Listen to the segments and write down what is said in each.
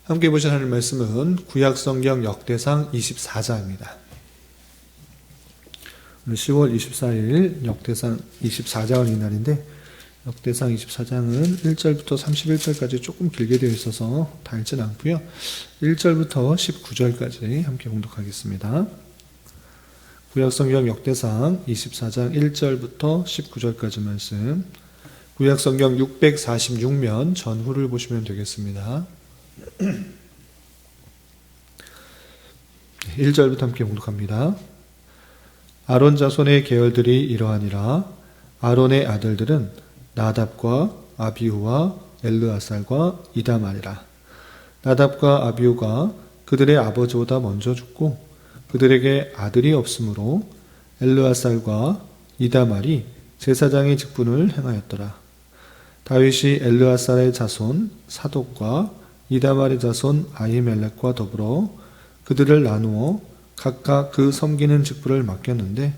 함께 보실 하나님 말씀은 구약성경 역대상 24장입니다. 오늘 10월 24일 역대상 24장은 이날인데 역대상 24장은 1절부터 31절까지 조금 길게 되어 있어서 다 읽지는 않고요. 1절부터 19절까지 함께 봉독하겠습니다. 구약성경 역대상 24장 1절부터 19절까지 말씀, 구약성경 646면 전후를 보시면 되겠습니다. 1절부터 함께 봉독합니다. 아론 자손의 계열들이 이러하니라. 아론의 아들들은 나답과 아비후와 엘르아살과 이다말이라. 나답과 아비후가 그들의 아버지보다 먼저 죽고 그들에게 아들이 없으므로 엘르아살과 이다말이 제사장의 직분을 행하였더라. 다윗이 엘르아살의 자손 사독과 이다말의 자손 아히멜렉과 더불어 그들을 나누어 각각 그 섬기는 직분을 맡겼는데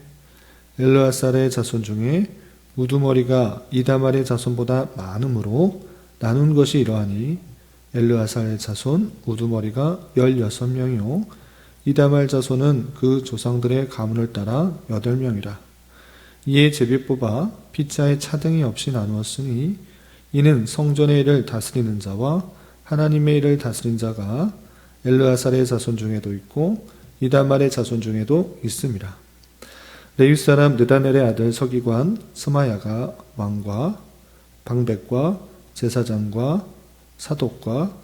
엘르아살의 자손 중에 우두머리가 이다말의 자손보다 많으므로 나눈 것이 이러하니 엘르아살의 자손 우두머리가 16명이요 이다말 자손은 그 조상들의 가문을 따라 8명이라. 이에 제비 뽑아 피차에 차등이 없이 나누었으니 이는 성전의 일을 다스리는 자와 하나님의 일을 다스린 자가 엘르아살의 자손 중에도 있고 이다말의 자손 중에도 있음이라. 레위 사람 느다넬의 아들 서기관 스마야가 왕과 방백과 제사장과 사독과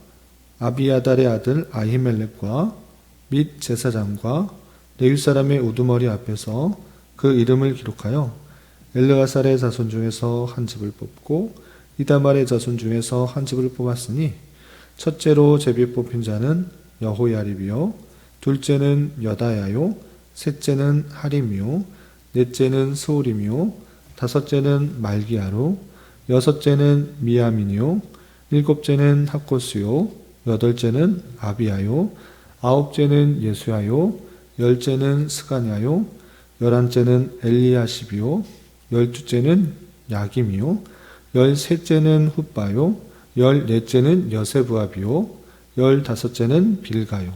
아비아달의 아들 아히멜렉과 및 제사장과 레위 사람의 우두머리 앞에서 그 이름을 기록하여 엘르아살의 자손 중에서 한 집을 뽑고 이다말의 자손 중에서 한 집을 뽑았으니 첫째로 제비 뽑힌 자는 여호야립이요 둘째는 여다야요 셋째는 하림이요 넷째는 스오림이요 다섯째는 말기야로 여섯째는 미야민이요 일곱째는 학고스요 여덟째는 아비야요 아홉째는 예수야요 열째는 스가냐요 열한째는 엘리야십이요 열두째는 야김이요 열셋째는 훗바요 열넷째는 여세브압이요 열다섯째는 빌가요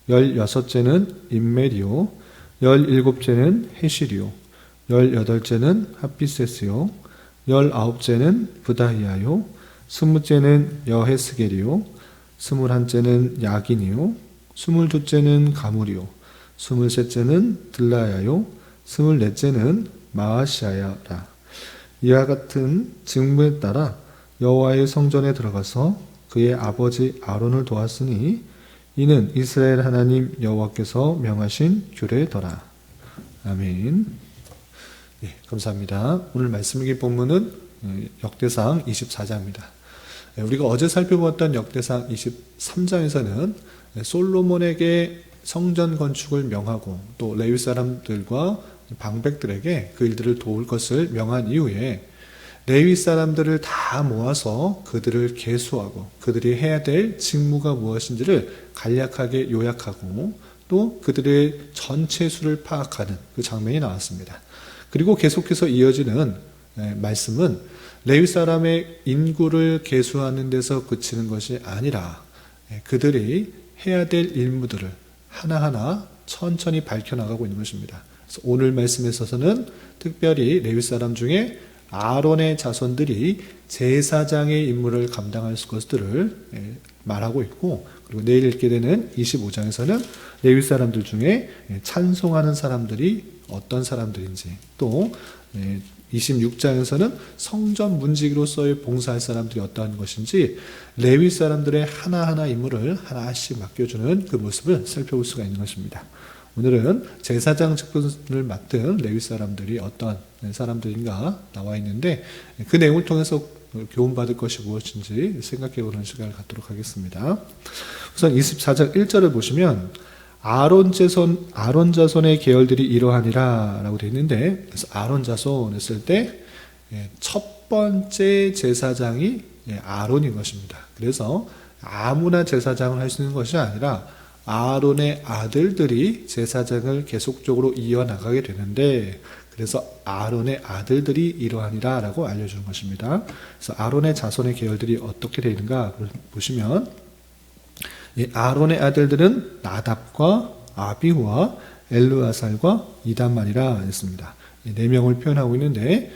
열여섯째는 임멜이요 열일곱째는 헤실이요 열여덟째는 핫비세스요 열아홉째는 브다히야요 스무째는 여헤스겔이요 스물한째는 야긴이요 스물두째는 가물이요 스물셋째는 들라야요 스물넷째는 마아시아야라. 이와 같은 직무에 따라 여호와의 성전에 들어가서 그의 아버지 아론을 도왔으니 이는 이스라엘 하나님 여호와께서 명하신 규례더라. 아멘. 네, 감사합니다. 오늘 말씀의 본문은 역대상 24장입니다. 우리가 어제 살펴보았던 역대상 23장에서는 솔로몬에게 성전 건축을 명하고 또 레위 사람들과 방백들에게 그 일들을 도울 것을 명한 이후에 레위 사람들을 다 모아서 그들을 계수하고 그들이 해야 될 직무가 무엇인지를 간략하게 요약하고 또 그들의 전체 수를 파악하는 그 장면이 나왔습니다. 그리고 계속해서 이어지는 말씀은 레위 사람의 인구를 계수하는 데서 그치는 것이 아니라 그들이 해야 될 일무들을 하나하나 천천히 밝혀나가고 있는 것입니다. 그래서 오늘 말씀에 있어서는 특별히 레위 사람 중에 아론의 자손들이 제사장의 임무를 감당할 것들을 말하고 있고 그리고 내일 읽게 되는 25장에서는 레위 사람들 중에 찬송하는 사람들이 어떤 사람들인지 또 26장에서는 성전 문지기로서의 봉사할 사람들이 어떠한 것인지 레위 사람들의 하나하나 임무를 하나씩 맡겨주는 그 모습을 살펴볼 수가 있는 것입니다. 오늘은 제사장 직분을 맡은 레위 사람들이 어떠한 사람들인가 나와 있는데 그 내용을 통해서 교훈받을 것이 무엇인지 생각해보는 시간을 갖도록 하겠습니다. 우선 24장 1절을 보시면 아론 자손의 계열들이 이러하니라 라고 되어 있는데 그래서 아론 자손 했을 때 첫 번째 제사장이 아론인 것입니다. 그래서 아무나 제사장을 할 수 있는 것이 아니라 아론의 아들들이 제사장을 계속적으로 이어나가게 되는데 그래서 아론의 아들들이 이러하니라 라고 알려주는 것입니다. 그래서 아론의 자손의 계열들이 어떻게 되는가 보시면 이 아론의 아들들은 나답과 아비후와 엘르아살과 이다말이라 했습니다. 네 명을 표현하고 있는데,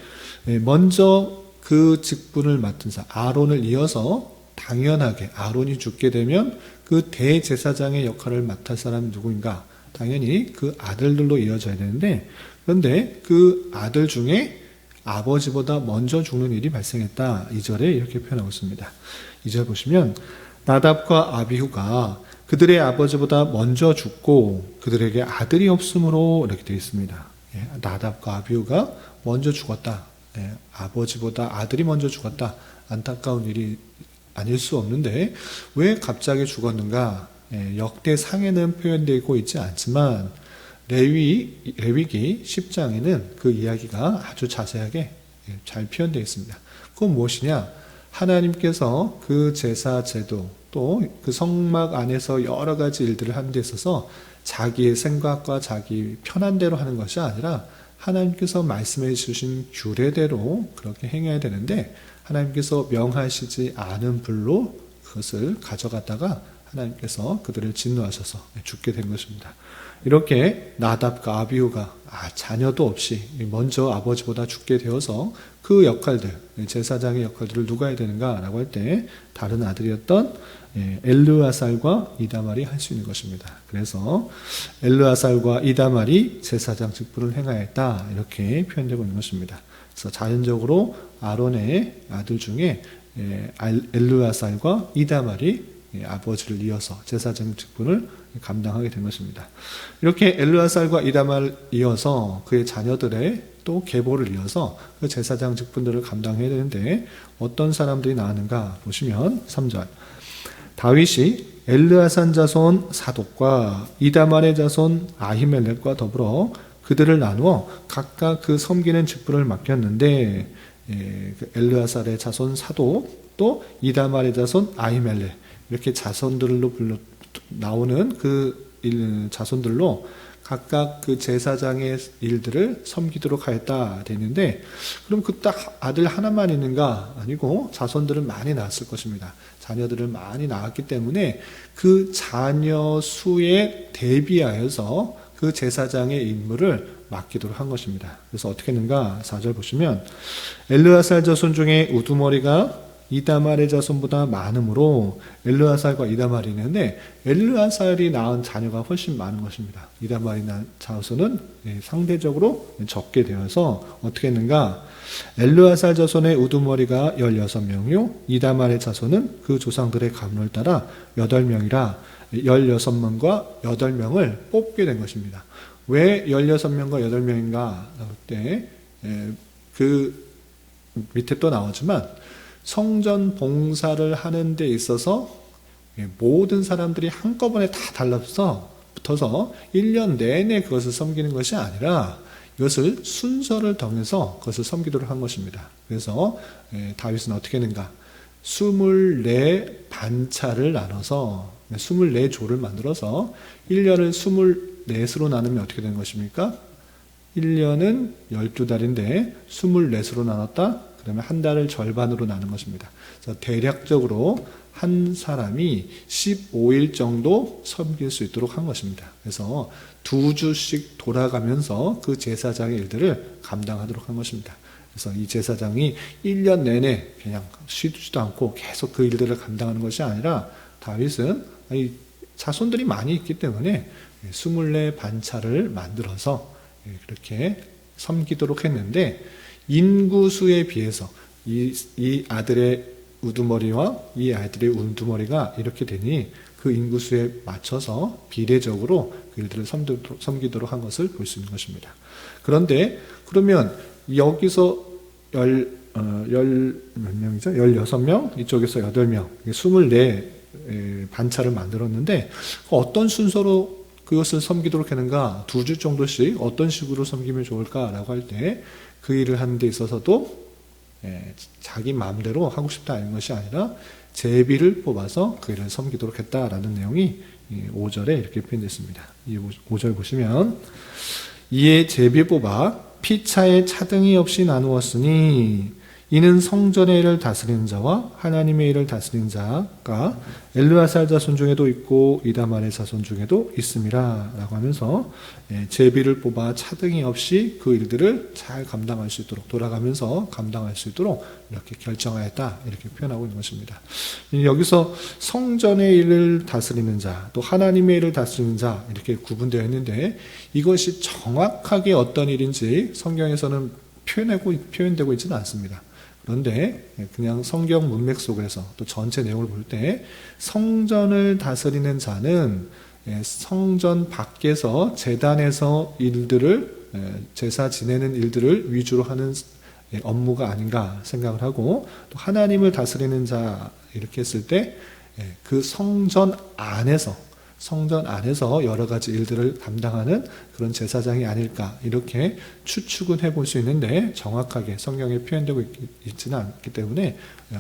먼저 그 직분을 맡은 아론을 이어서 당연하게 아론이 죽게 되면 그 대제사장의 역할을 맡을 사람이 누구인가? 당연히 그 아들들로 이어져야 되는데, 그런데 그 아들 중에 아버지보다 먼저 죽는 일이 발생했다. 2절에 이렇게 표현하고 있습니다. 2절 보시면 나답과 아비후가 그들의 아버지보다 먼저 죽고 그들에게 아들이 없으므로 이렇게 되어 있습니다. 나답과 아비후가 먼저 죽었다. 아버지보다 아들이 먼저 죽었다. 안타까운 일이 아닐 수 없는데 왜 갑자기 죽었는가? 역대상에는 표현되고 있지 않지만 레위기 10장에는 그 이야기가 아주 자세하게 잘 표현되어 있습니다. 그건 무엇이냐? 하나님께서 그 제사 제도 또 그 성막 안에서 여러 가지 일들을 하는 데 있어서 자기의 생각과 자기 편한 대로 하는 것이 아니라 하나님께서 말씀해 주신 규례대로 그렇게 행해야 되는데 하나님께서 명하시지 않은 불로 그것을 가져갔다가 하나님께서 그들을 진노하셔서 죽게 된 것입니다. 이렇게 나답과 아비후가 자녀도 없이 먼저 아버지보다 죽게 되어서 그 역할들, 제사장의 역할들을 누가 해야 되는가라고 할 때 다른 아들이었던 엘르아살과 이다말이 할 수 있는 것입니다. 그래서 엘르아살과 이다말이 제사장 직분을 행하였다 이렇게 표현되고 있는 것입니다. 그래서 자연적으로 아론의 아들 중에 엘르아살과 이다말이 아버지를 이어서 제사장 직분을 감당하게 된 것입니다. 이렇게 엘르아살과 이다말을 이어서 그의 자녀들의 또 계보를 이어서 그 제사장 직분들을 감당해야 되는데 어떤 사람들이 나왔는가 보시면 3절 다윗이 엘르아산 자손 사독과 이다말의 자손 아히멜렉과 더불어 그들을 나누어 각각 그 섬기는 직분을 맡겼는데 그 엘르아살의 자손 사독 또 이다말의 자손 아히멜렉 이렇게 자손들로 나오는 그 자손들로 각각 그 제사장의 일들을 섬기도록 하였다 되는데 그럼 그 딱 아들 하나만 있는가? 아니고 자손들은 많이 낳았을 것입니다. 자녀들을 많이 낳았기 때문에 그 자녀 수에 대비하여서 그 제사장의 임무를 맡기도록 한 것입니다. 그래서 어떻게 했는가? 4절 보시면 엘르아살 자손 중에 우두머리가 이다말의 자손보다 많으므로 엘르아살과 이다말이 있는데 엘르아살이 낳은 자녀가 훨씬 많은 것입니다. 이다말이 낳은 자손은 상대적으로 적게 되어서 어떻게 했는가? 엘르아살 자손의 우두머리가 16명이요 이다말의 자손은 그 조상들의 가문을 따라 8명이라 16명과 8명을 뽑게 된 것입니다. 왜 16명과 8명인가? 때 그 밑에 또 나오지만 성전 봉사를 하는 데 있어서 모든 사람들이 한꺼번에 다 붙어서 1년 내내 그것을 섬기는 것이 아니라 이것을 순서를 정해서 그것을 섬기도록 한 것입니다. 그래서 다윗은 어떻게 했는가? 24 반차를 나눠서 24조를 만들어서 1년을 24수로 나누면 어떻게 되는 것입니까? 1년은 12달인데 24수로 나눴다? 그러면 한 달을 절반으로 나눈 것입니다. 그래서 대략적으로 한 사람이 15일 정도 섬길 수 있도록 한 것입니다. 그래서 2주씩 돌아가면서 그 제사장의 일들을 감당하도록 한 것입니다. 그래서 이 제사장이 1년 내내 그냥 쉬지도 않고 계속 그 일들을 감당하는 것이 아니라 다윗은 자손들이 많이 있기 때문에 24 반차를 만들어서 그렇게 섬기도록 했는데 인구수에 비해서 이 아들의 우두머리와 이 아들의 우두머리가 이렇게 되니 그 인구수에 맞춰서 비례적으로 그 일들을 섬기도록 한 것을 볼 수 있는 것입니다. 그런데 그러면 여기서 몇 명이죠? 16명, 이쪽에서 8명, 24 반차를 만들었는데 어떤 순서로 그것을 섬기도록 하는가? 2주 정도씩 어떤 식으로 섬기면 좋을까라고 할 때 그 일을 하는 데 있어서도 자기 마음대로 하고 싶다 하는 것이 아니라 제비를 뽑아서 그 일을 섬기도록 했다라는 내용이 5절에 이렇게 표현됐습니다. 이 5절 보시면 이에 제비 뽑아 피차에 차등이 없이 나누었으니 이는 성전의 일을 다스리는 자와 하나님의 일을 다스리는 자가 엘르아살 자손 중에도 있고 이다말의 자손 중에도 있음이라 라고 하면서 제비를 뽑아 차등이 없이 그 일들을 잘 감당할 수 있도록 돌아가면서 감당할 수 있도록 이렇게 결정하였다 이렇게 표현하고 있는 것입니다. 여기서 성전의 일을 다스리는 자 또 하나님의 일을 다스리는 자 이렇게 구분되어 있는데 이것이 정확하게 어떤 일인지 성경에서는 표현되고 있지는 않습니다. 그런데 그냥 성경 문맥 속에서 또 전체 내용을 볼 때 성전을 다스리는 자는 성전 밖에서 제단에서 제사 지내는 일들을 위주로 하는 업무가 아닌가 생각을 하고 또 하나님을 다스리는 자 이렇게 했을 때 그 성전 안에서 여러 가지 일들을 담당하는 그런 제사장이 아닐까 이렇게 추측은 해볼 수 있는데 정확하게 성경에 표현되고 있지는 않기 때문에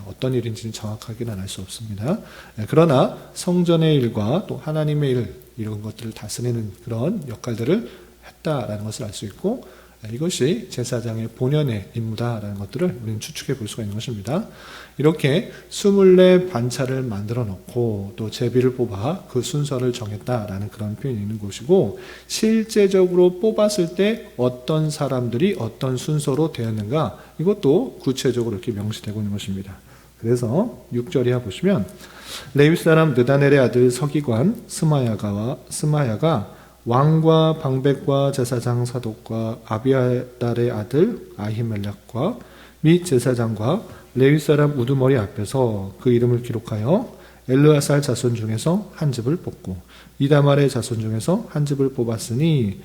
어떤 일인지는 정확하게는 알 수 없습니다. 그러나 성전의 일과 또 하나님의 일 이런 것들을 다스리는 그런 역할들을 했다라는 것을 알 수 있고 이것이 제사장의 본연의 임무다라는 것들을 우리는 추측해 볼 수가 있는 것입니다. 이렇게 24반차를 만들어 놓고 또 제비를 뽑아 그 순서를 정했다라는 그런 표현이 있는 것이고 실제적으로 뽑았을 때 어떤 사람들이 어떤 순서로 되었는가 이것도 구체적으로 이렇게 명시되고 있는 것입니다. 그래서 6절 이하 보시면 레위 사람 느다넬의 아들 서기관 스마야가 왕과 방백과 제사장 사독과 아비아달의 아들 아히멜렉과 및 제사장과 레위 사람 우두머리 앞에서 그 이름을 기록하여 엘르아살 자손 중에서 한 집을 뽑고 이다말의 자손 중에서 한 집을 뽑았으니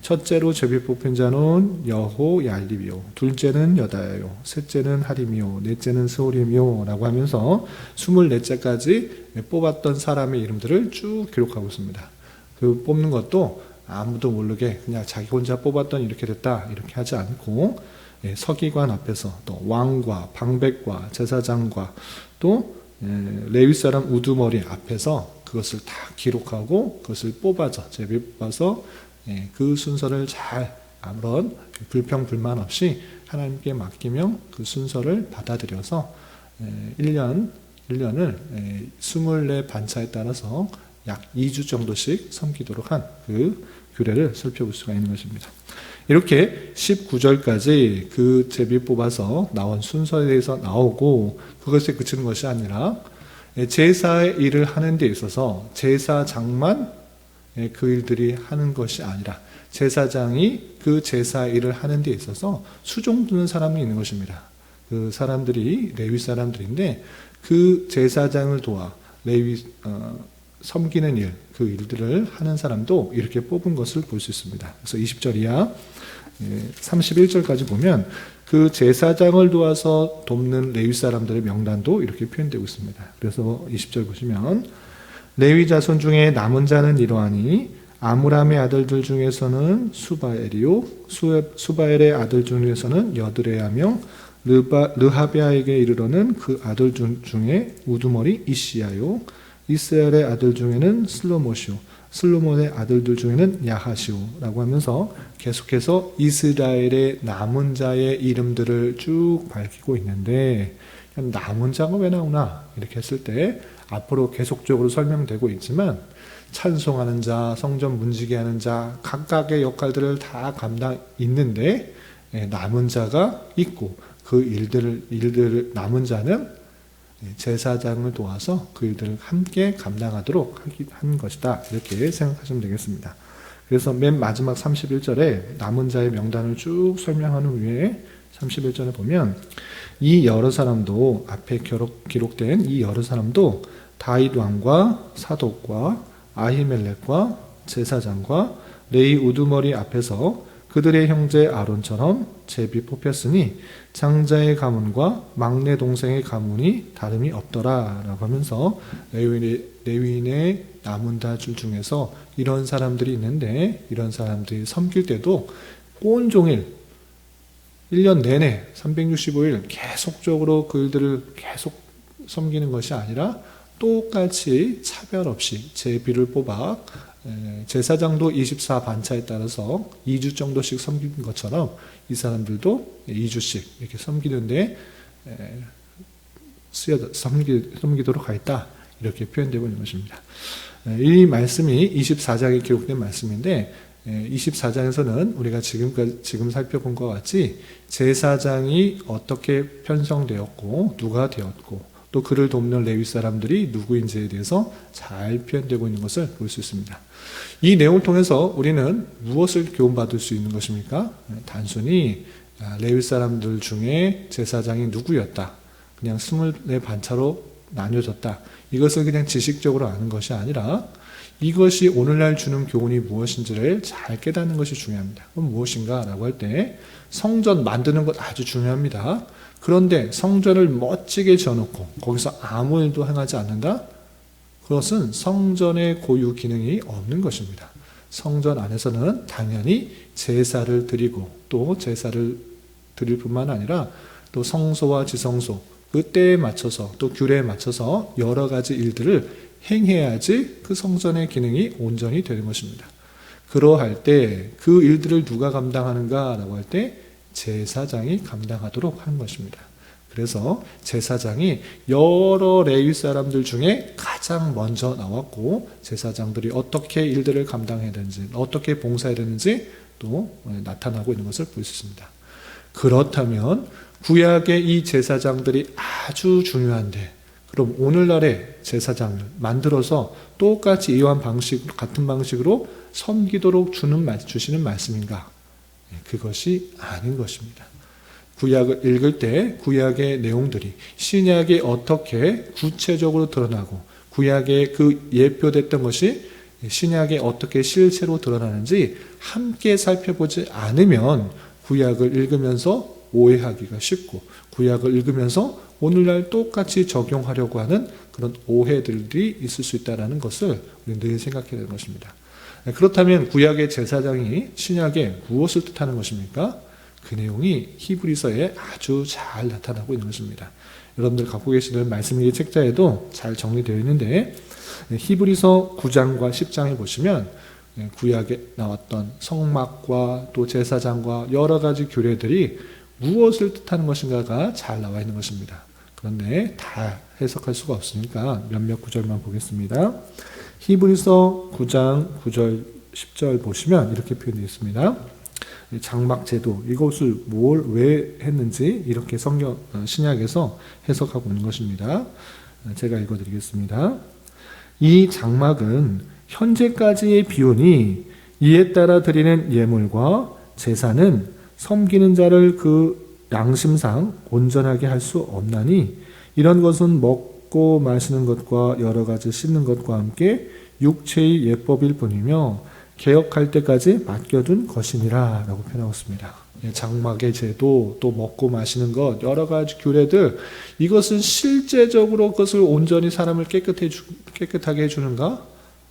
첫째로 제비 뽑힌 자는 여호얄립이요 둘째는 여다야요 셋째는 하림이요 넷째는 스오림이요 라고 하면서 24째까지 뽑았던 사람의 이름들을 쭉 기록하고 있습니다. 그 뽑는 것도 아무도 모르게 그냥 자기 혼자 뽑았던 이렇게 됐다 이렇게 하지 않고 서기관 앞에서 또 왕과 방백과 제사장과 또 레위 사람 우두머리 앞에서 그것을 다 기록하고 그것을 뽑아서 제비 뽑아서 그 순서를 잘 아무런 불평불만 없이 하나님께 맡기며 그 순서를 받아들여서 1년을 24반차에 따라서 약 2주 정도씩 섬기도록 한 그 규례를 살펴볼 수가 있는 것입니다. 이렇게 19절까지 그 제비 뽑아서 나온 순서에 대해서 나오고 그것에 그치는 것이 아니라 제사의 일을 하는 데 있어서 제사장만 그 일들이 하는 것이 아니라 제사장이 그 제사 일을 하는 데 있어서 수종 두는 사람이 있는 것입니다. 그 사람들이 레위 사람들인데 그 제사장을 도와 섬기는 일, 그 일들을 하는 사람도 이렇게 뽑은 것을 볼 수 있습니다. 그래서 20절 이하 31절까지 보면 그 제사장을 도와서 돕는 레위 사람들의 명단도 이렇게 표현되고 있습니다. 그래서 20절 보시면 레위 자손 중에 남은 자는 이러하니 아므람의 아들들 중에서는 수바엘이요 수바엘의 아들 중에서는 여드레아며 르하비아에게 이르러는 그 아들 중에 우두머리 이시야요 이스라엘의 아들 중에는 슬로모시오 슬로몬의 아들들 중에는 야하시오 라고 하면서 계속해서 이스라엘의 남은 자의 이름들을 쭉 밝히고 있는데 남은 자가 왜 나오나 이렇게 했을 때 앞으로 계속적으로 설명되고 있지만 찬송하는 자, 성전 문지기 하는 자 각각의 역할들을 다 감당 있는데 남은 자가 있고 그 일들을 남은 자는 제사장을 도와서 그 일들을 함께 감당하도록 한 것이다. 이렇게 생각하시면 되겠습니다. 그래서 맨 마지막 31절에 남은 자의 명단을 쭉 설명한 후에 31절에 보면 이 여러 사람도 앞에 기록된 이 여러 사람도 다윗 왕과 사독과 아히멜렉과 제사장과 레위 우두머리 앞에서 그들의 형제 아론처럼 제비 뽑혔으니 장자의 가문과 막내 동생의 가문이 다름이 없더라 라고 하면서 레위인의 남은 자들 중에서 이런 사람들이 있는데 이런 사람들이 섬길 때도 온종일 1년 내내 365일 계속적으로 그들을 계속 섬기는 것이 아니라 똑같이 차별 없이 제비를 뽑아 제사장도 24반차에 따라서 2주 정도씩 섬기는 것처럼 이 사람들도 2주씩 이렇게 섬기는데 섬기도록 하였다. 이렇게 표현되고 있는 것입니다. 이 말씀이 24장에 기록된 말씀인데 24장에서는 우리가 지금 살펴본 것 같이 제사장이 어떻게 편성되었고 누가 되었고 또 그를 돕는 레위 사람들이 누구인지에 대해서 잘 표현되고 있는 것을 볼 수 있습니다. 이 내용을 통해서 우리는 무엇을 교훈받을 수 있는 것입니까? 단순히 레위 사람들 중에 제사장이 누구였다. 그냥 24반차로 나뉘어졌다. 이것을 그냥 지식적으로 아는 것이 아니라 이것이 오늘날 주는 교훈이 무엇인지를 잘 깨닫는 것이 중요합니다. 그럼 무엇인가? 라고 할 때 성전 만드는 것 아주 중요합니다. 그런데 성전을 멋지게 지어놓고 거기서 아무 일도 행하지 않는다? 그것은 성전의 고유 기능이 없는 것입니다. 성전 안에서는 당연히 제사를 드리고 또 제사를 드릴 뿐만 아니라 또 성소와 지성소 그 때에 맞춰서 또 규례에 맞춰서 여러 가지 일들을 행해야지 그 성전의 기능이 온전히 되는 것입니다. 그러할 때 그 일들을 누가 감당하는가라고 할 때 제사장이 감당하도록 하는 것입니다. 그래서 제사장이 여러 레위 사람들 중에 가장 먼저 나왔고 제사장들이 어떻게 일들을 감당해야 되는지 어떻게 봉사해야 되는지 또 나타나고 있는 것을 볼 수 있습니다. 그렇다면 구약의 이 제사장들이 아주 중요한데 그럼 오늘날의 제사장을 만들어서 똑같이 이와 같은 방식으로 섬기도록 주시는 말씀인가? 그것이 아닌 것입니다. 구약을 읽을 때 구약의 내용들이 신약에 어떻게 구체적으로 드러나고 구약에 그 예표됐던 것이 신약에 어떻게 실체로 드러나는지 함께 살펴보지 않으면 구약을 읽으면서 오해하기가 쉽고 구약을 읽으면서 오늘날 똑같이 적용하려고 하는 그런 오해들이 있을 수 있다는 것을 우리는 늘 생각해야 되는 것입니다. 그렇다면 구약의 제사장이 신약에 무엇을 뜻하는 것입니까? 그 내용이 히브리서에 아주 잘 나타나고 있는 것입니다. 여러분들 갖고 계시는 말씀일기 책자에도 잘 정리되어 있는데 히브리서 9장과 10장에 보시면 구약에 나왔던 성막과 또 제사장과 여러 가지 규례들이 무엇을 뜻하는 것인가가 잘 나와 있는 것입니다. 그런데 다 해석할 수가 없으니까 몇몇 구절만 보겠습니다. 히브리서 9장 9절 10절 보시면 이렇게 표현되어 있습니다. 장막 제도 이것을 왜 했는지 이렇게 신약에서 해석하고 있는 것입니다. 제가 읽어드리겠습니다. 이 장막은 현재까지의 비유니 이에 따라 드리는 예물과 제사는 섬기는 자를 그 양심상 온전하게 할 수 없나니 이런 것은 먹고 마시는 것과 여러 가지 씻는 것과 함께 육체의 예법일 뿐이며 개혁할 때까지 맡겨둔 것이니라 라고 표현하고 있습니다. 장막의 제도 또 먹고 마시는 것 여러 가지 규례들 이것은 실제적으로 그것을 온전히 사람을 깨끗하게 해주는가?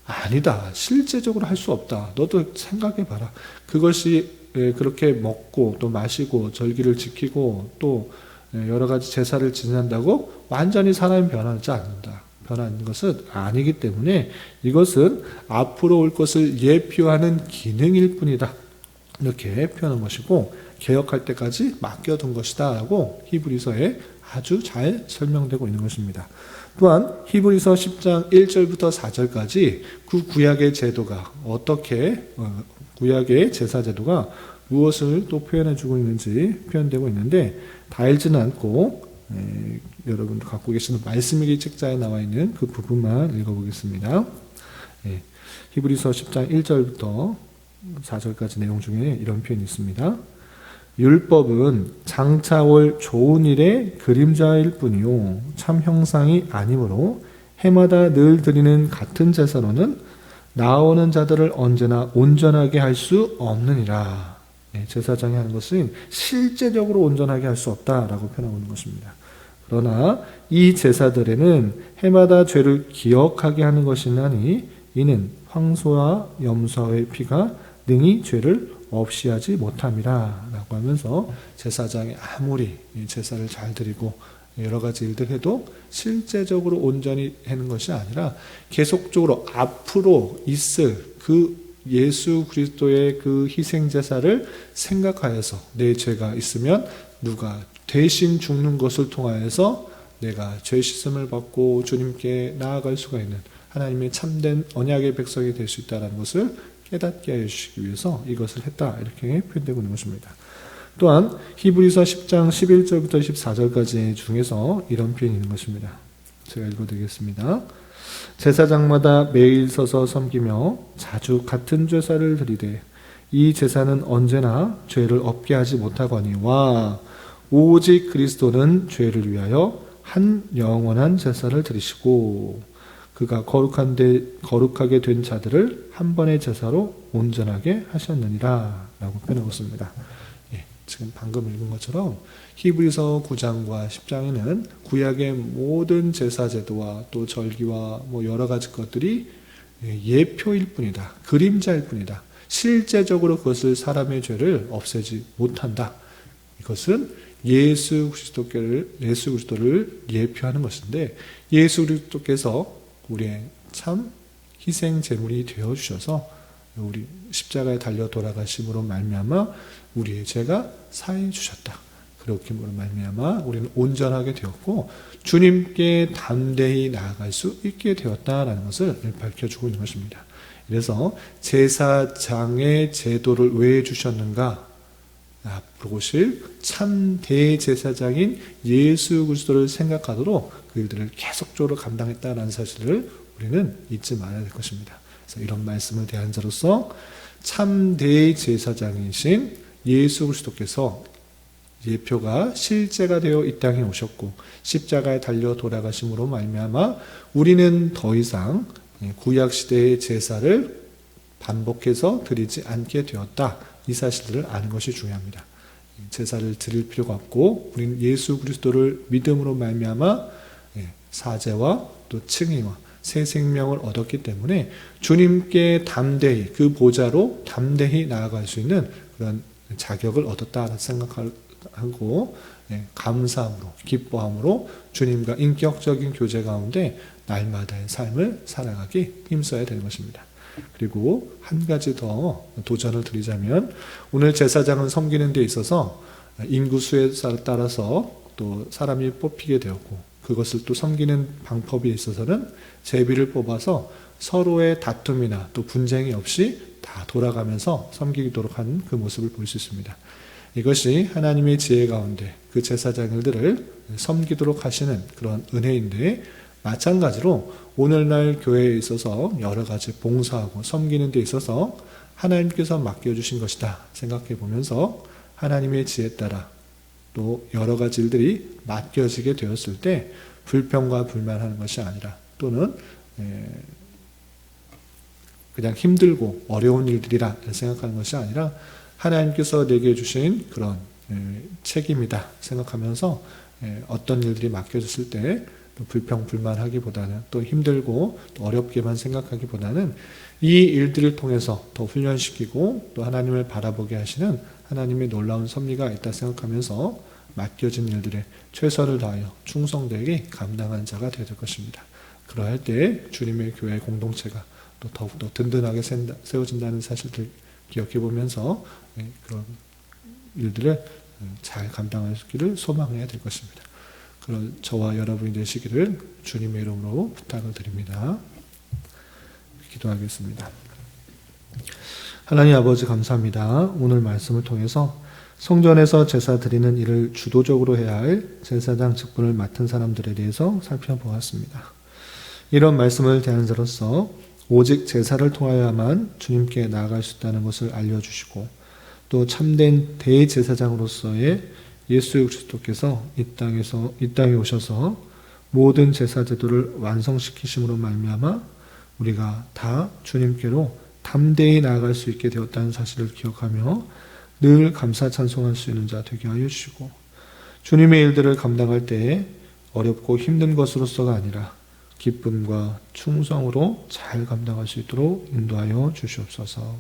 아니다. 실제적으로 할 수 없다. 너도 생각해봐라. 그것이 그렇게 먹고 또 마시고 절기를 지키고 또 여러 가지 제사를 지낸다고 완전히 사람이 변하지 않는다. 변하는 것은 아니기 때문에 이것은 앞으로 올 것을 예표하는 기능일 뿐이다. 이렇게 표현한 것이고 개혁할 때까지 맡겨둔 것이다 라고 히브리서에 아주 잘 설명되고 있는 것입니다. 또한 히브리서 10장 1절부터 4절까지 그 구약의 제도가 어떻게 구약의 제사 제도가 무엇을 또 표현해주고 있는지 표현되고 있는데 다 읽지는 않고 여러분 갖고 계시는 말씀일기 책자에 나와 있는 그 부분만 읽어보겠습니다. 히브리서 10장 1절부터 4절까지 내용 중에 이런 표현이 있습니다. 율법은 장차 올 좋은 일의 그림자일 뿐이요 참 형상이 아니므로 해마다 늘 드리는 같은 제사로는 나오는 자들을 언제나 온전하게 할 수 없느니라. 제사장이 하는 것은 실제적으로 온전하게 할 수 없다라고 표현하고 있는 것입니다. 그러나 이 제사들에는 해마다 죄를 기억하게 하는 것이나니 이는 황소와 염소의 피가 능히 죄를 없이 하지 못함이라 라고 하면서 제사장이 아무리 제사를 잘 드리고 여러 가지 일들 해도 실제적으로 온전히 하는 것이 아니라 계속적으로 앞으로 있을 그 예수 그리스도의 그 희생 제사를 생각하여서 내 죄가 있으면 누가 대신 죽는 것을 통하여서 내가 죄 씻음을 받고 주님께 나아갈 수가 있는 하나님의 참된 언약의 백성이 될 수 있다는 것을 깨닫게 하여 주시기 위해서 이것을 했다, 이렇게 표현되고 있는 것입니다. 또한 히브리서 10장 11절부터 14절까지 중에서 이런 표현이 있는 것입니다. 제가 읽어드리겠습니다. 제사장마다 매일 서서 섬기며 자주 같은 제사를 드리되 이 제사는 언제나 죄를 없게 하지 못하거니와 오직 그리스도는 죄를 위하여 한 영원한 제사를 드리시고 그가 거룩하게 된 자들을 한 번의 제사로 온전하게 하셨느니라 라고 표현하고 있습니다. 지금 방금 읽은 것처럼 히브리서 9장과 10장에는 구약의 모든 제사 제도와 또 절기와 여러 가지 것들이 예표일 뿐이다, 그림자일 뿐이다, 실제적으로 그것을 사람의 죄를 없애지 못한다. 이것은 예수 그리스도를 예표하는 것인데, 예수 그리스도께서 우리의 참 희생 제물이 되어 주셔서 우리 십자가에 달려 돌아가심으로 말미암아 우리의 죄가 사해 주셨다. 그렇게 말미암아 우리는 온전하게 되었고 주님께 담대히 나아갈 수 있게 되었다라는 것을 밝혀주고 있는 것입니다. 그래서 제사장의 제도를 왜 주셨는가? 앞으로 오실 참 대제사장인 예수 그리스도를 생각하도록 그 일들을 계속적으로 감당했다는 사실을 우리는 잊지 말아야 될 것입니다. 그래서 이런 말씀을 대한 자로서 참 대제사장이신 예수 그리스도께서 예표가 실제가 되어 이 땅에 오셨고 십자가에 달려 돌아가심으로 말미암아 우리는 더 이상 구약 시대의 제사를 반복해서 드리지 않게 되었다. 이 사실들을 아는 것이 중요합니다. 제사를 드릴 필요가 없고 우리는 예수 그리스도를 믿음으로 말미암아 사죄와 또 칭의와 새 생명을 얻었기 때문에 주님께 담대히 그 보좌로 담대히 나아갈 수 있는 그런 자격을 얻었다 생각하고 감사함으로 기뻐함으로 주님과 인격적인 교제 가운데 날마다의 삶을 살아가기 힘써야 되는 것입니다. 그리고 한 가지 더 도전을 드리자면 오늘 제사장을 섬기는 데 있어서 인구수에 따라서 또 사람이 뽑히게 되었고 그것을 또 섬기는 방법에 있어서는 제비를 뽑아서 서로의 다툼이나 또 분쟁이 없이 다 돌아가면서 섬기도록 하는 그 모습을 볼 수 있습니다. 이것이 하나님의 지혜 가운데 그 제사장들을 섬기도록 하시는 그런 은혜인데 마찬가지로 오늘날 교회에 있어서 여러 가지 봉사하고 섬기는 데 있어서 하나님께서 맡겨주신 것이다 생각해 보면서 하나님의 지혜에 따라 또 여러 가지 일들이 맡겨지게 되었을 때 불평과 불만하는 것이 아니라 또는 그냥 힘들고 어려운 일들이라 생각하는 것이 아니라 하나님께서 내게 주신 그런 책임이다 생각하면서 어떤 일들이 맡겨졌을 때 불평 불만하기보다는 또 힘들고 또 어렵게만 생각하기보다는 이 일들을 통해서 더 훈련시키고 또 하나님을 바라보게 하시는 하나님의 놀라운 섭리가 있다 생각하면서 맡겨진 일들에 최선을 다하여 충성되게 감당하는 자가 되어야 될 것입니다. 그러할 때 주님의 교회 공동체가 또 더욱더 든든하게 세워진다는 사실을 기억해 보면서 그런 일들을 잘 감당하기를 소망해야 될 것입니다. 그런 저와 여러분이 되시기를 주님의 이름으로 부탁을 드립니다. 기도하겠습니다. 하나님 아버지 감사합니다. 오늘 말씀을 통해서 성전에서 제사 드리는 일을 주도적으로 해야 할 제사장 직분을 맡은 사람들에 대해서 살펴보았습니다. 이런 말씀을 대하는 자로서 오직 제사를 통하여야만 주님께 나아갈 수 있다는 것을 알려주시고 또 참된 대제사장으로서의 예수 그리스도께서 이 땅에 오셔서 모든 제사 제도를 완성시키심으로 말미암아 우리가 다 주님께로 담대히 나아갈 수 있게 되었다는 사실을 기억하며 늘 감사 찬송할 수 있는 자 되게 하여 주시고 주님의 일들을 감당할 때에 어렵고 힘든 것으로서가 아니라 기쁨과 충성으로 잘 감당할 수 있도록 인도하여 주시옵소서.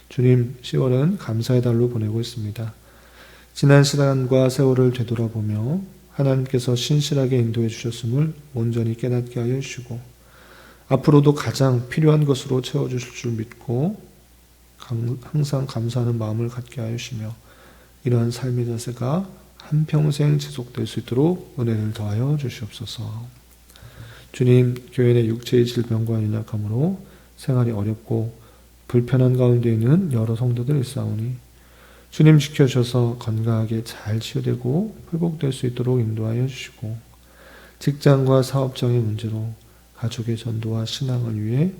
주님, 10월은 감사의 달로 보내고 있습니다. 지난 시간과 세월을 되돌아보며 하나님께서 신실하게 인도해 주셨음을 온전히 깨닫게 하여 주시고 앞으로도 가장 필요한 것으로 채워주실 줄 믿고 항상 감사하는 마음을 갖게 하여 주시며 이러한 삶의 자세가 한평생 지속될 수 있도록 은혜를 더하여 주시옵소서. 주님, 교회 내 육체의 질병과 연약함으로 생활이 어렵고 불편한 가운데 있는 여러 성도들 있사오니 주님 지켜주셔서 건강하게 잘 치유되고 회복될 수 있도록 인도하여 주시고, 직장과 사업장의 문제로 가족의 전도와 신앙을 위해,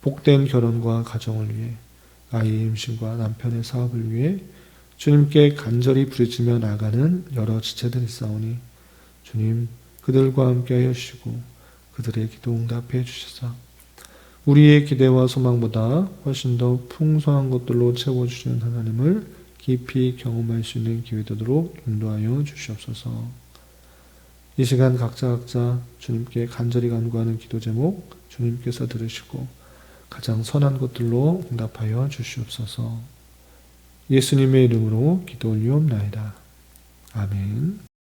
복된 결혼과 가정을 위해, 아이의 임신과 남편의 사업을 위해 주님께 간절히 부르짖며 나가는 여러 지체들이 있사오니 주님, 그들과 함께하여 주시고 그들의 기도 응답해 주셔서 우리의 기대와 소망보다 훨씬 더 풍성한 것들로 채워주시는 하나님을 깊이 경험할 수 있는 기회 되도록 인도하여 주시옵소서. 이 시간 각자 주님께 간절히 간구하는 기도 제목 주님께서 들으시고 가장 선한 것들로 응답하여 주시옵소서. 예수님의 이름으로 기도 올리옵나이다. 아멘.